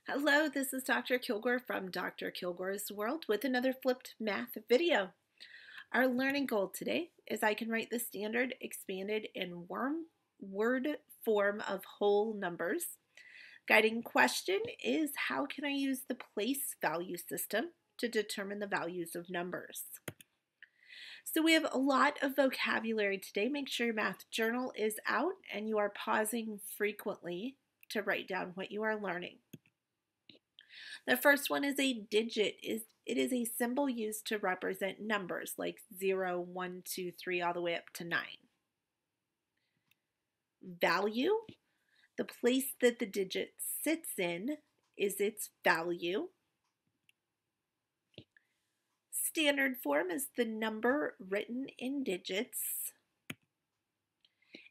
Hello, this is Dr. Kilgore from Dr. Kilgore's World with another flipped math video. Our learning goal today is I can write the standard expanded and word form of whole numbers. Guiding question is how can I use the place value system to determine the values of numbers? So we have a lot of vocabulary today. Make sure your math journal is out and you are pausing frequently to write down what you are learning. The first one is a digit. It is a symbol used to represent numbers like 0, 1, 2, 3, all the way up to 9. Value, the place that the digit sits in is its value. Standard form is the number written in digits.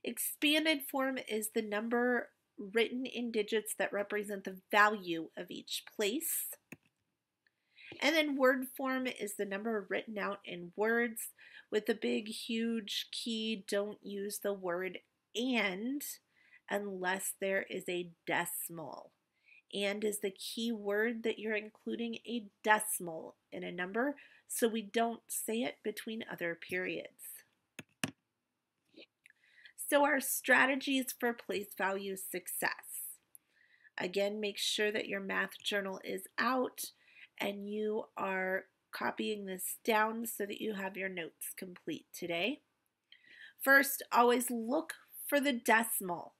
Expanded form is the number written in digits that represent the value of each place. And then word form is the number written out in words with the big, huge key. Don't use the word and unless there is a decimal. And is the key word that you're including a decimal in a number, so we don't say it between other periods. So our strategies for place value success. Again, make sure that your math journal is out and you are copying this down so that you have your notes complete today. First, always look for the decimal.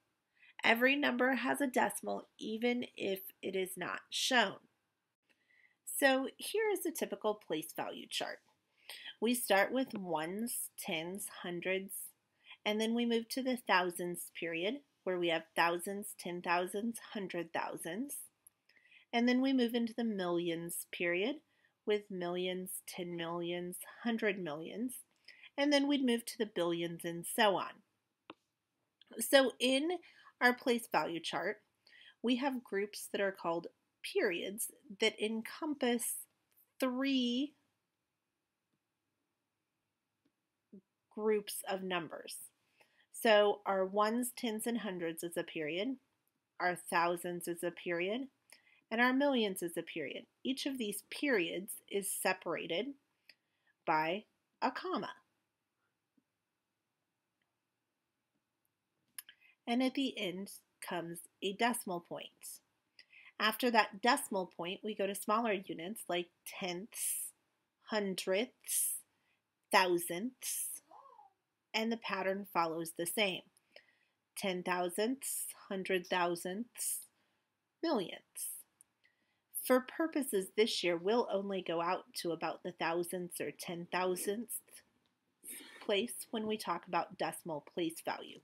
Every number has a decimal even if it is not shown. So here is a typical place value chart. We start with ones, tens, hundreds, and then we move to the thousands period where we have thousands, 10,000s, 100,000s. And then we move into the millions period with millions, 10 millions, 100 millions. And then we'd move to the billions and so on. So in our place value chart, we have groups that are called periods that encompass 3 groups of numbers. So our ones, tens, and hundreds is a period. Our thousands is a period. And our millions is a period. Each of these periods is separated by a comma. And at the end comes a decimal point. After that decimal point, we go to smaller units like tenths, hundredths, thousandths, and the pattern follows the same. 10,000ths, 100,000ths, millions. For purposes this year, we'll only go out to about the thousandths or 10,000th place when we talk about decimal place value.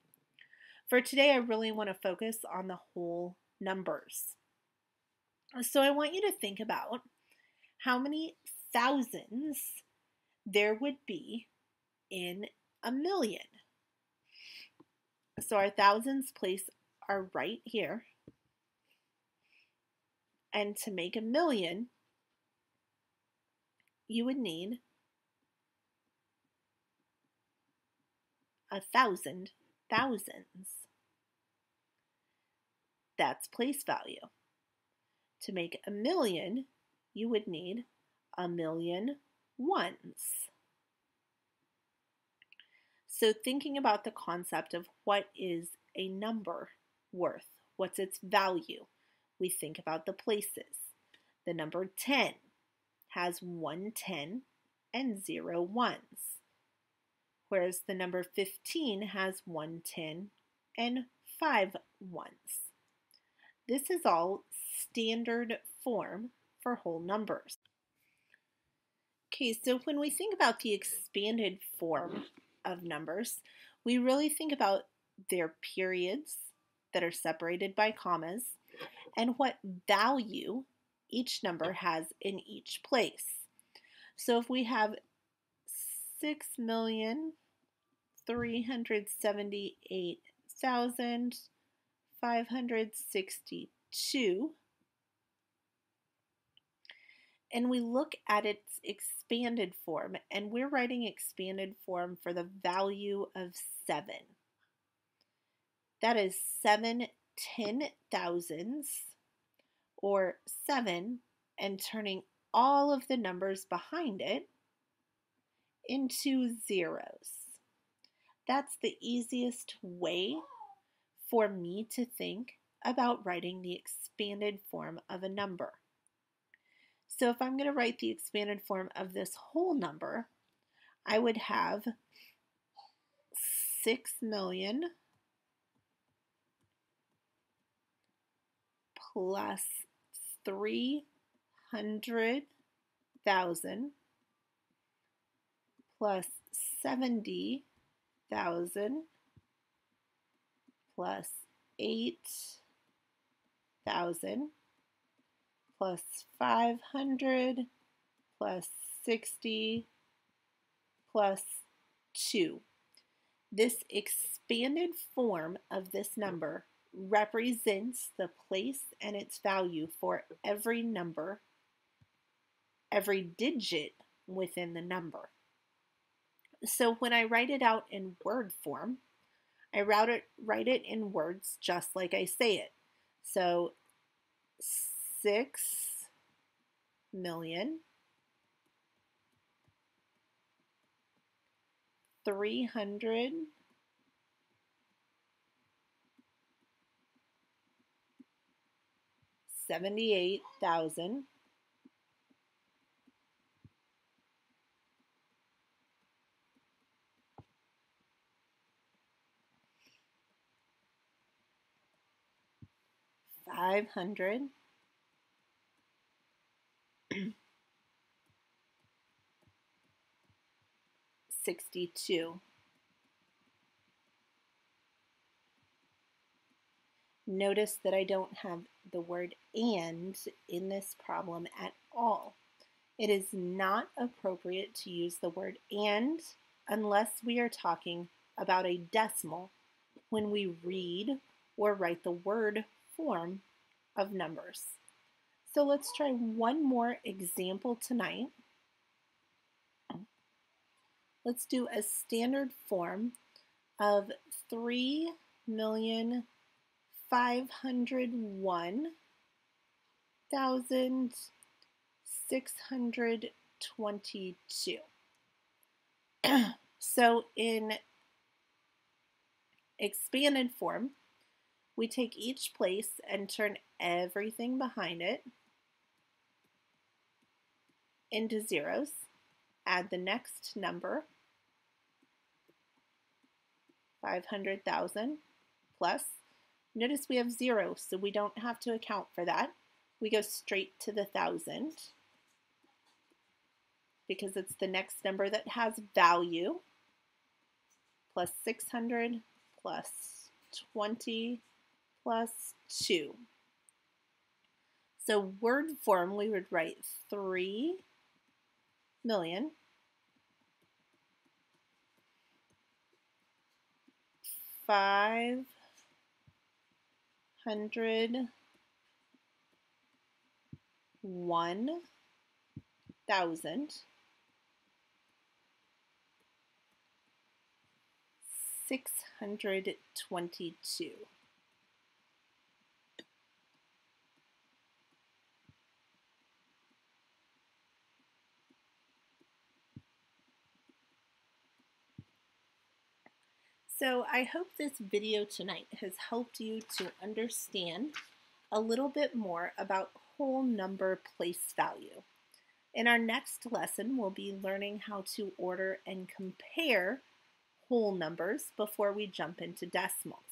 For today, I really want to focus on the whole numbers. So I want you to think about how many thousands there would be in a million. So our thousands place are right here. And to make a million, you would need 1,000 thousands. That's place value. To make a million, you would need 1,000,000 ones. So thinking about the concept of what is a number worth, what's its value, we think about the places. The number 10 has 1 10 and 0 ones, whereas the number 15 has 1 10 and 5 ones. This is all standard form for whole numbers. Okay, so when we think about the expanded form of numbers, we really think about their periods that are separated by commas and what value each number has in each place. So if we have 6,378,562, and we look at its expanded form, and we're writing expanded form for the value of 7. That is 7 10,000s or 7 and turning all of the numbers behind it into zeros. That's the easiest way for me to think about writing the expanded form of a number. So if I'm going to write the expanded form of this whole number, I would have 6 million plus 300,000 plus 70,000 plus 8,000 plus 500 plus 60 plus 2. This expanded form of this number represents the place and its value for every number, every digit within the number. So when I write it out in word form, I write it in words just like I say it. So 6 million 378,000 500 62. Notice that I don't have the word "and" in this problem at all. It is not appropriate to use the word "and" unless we are talking about a decimal when we read or write the word form of numbers. So let's try one more example tonight. Let's do a standard form of 3,501,622. So in expanded form, we take each place and turn everything behind it into zeros. Add the next number, 500,000 plus. Notice we have 0, so we don't have to account for that. We go straight to the 1,000 because it's the next number that has value, plus 600 plus 20 plus 2. So word form, we would write 3 million 501,622. So I hope this video tonight has helped you to understand a little bit more about whole number place value. In our next lesson, we'll be learning how to order and compare whole numbers before we jump into decimals.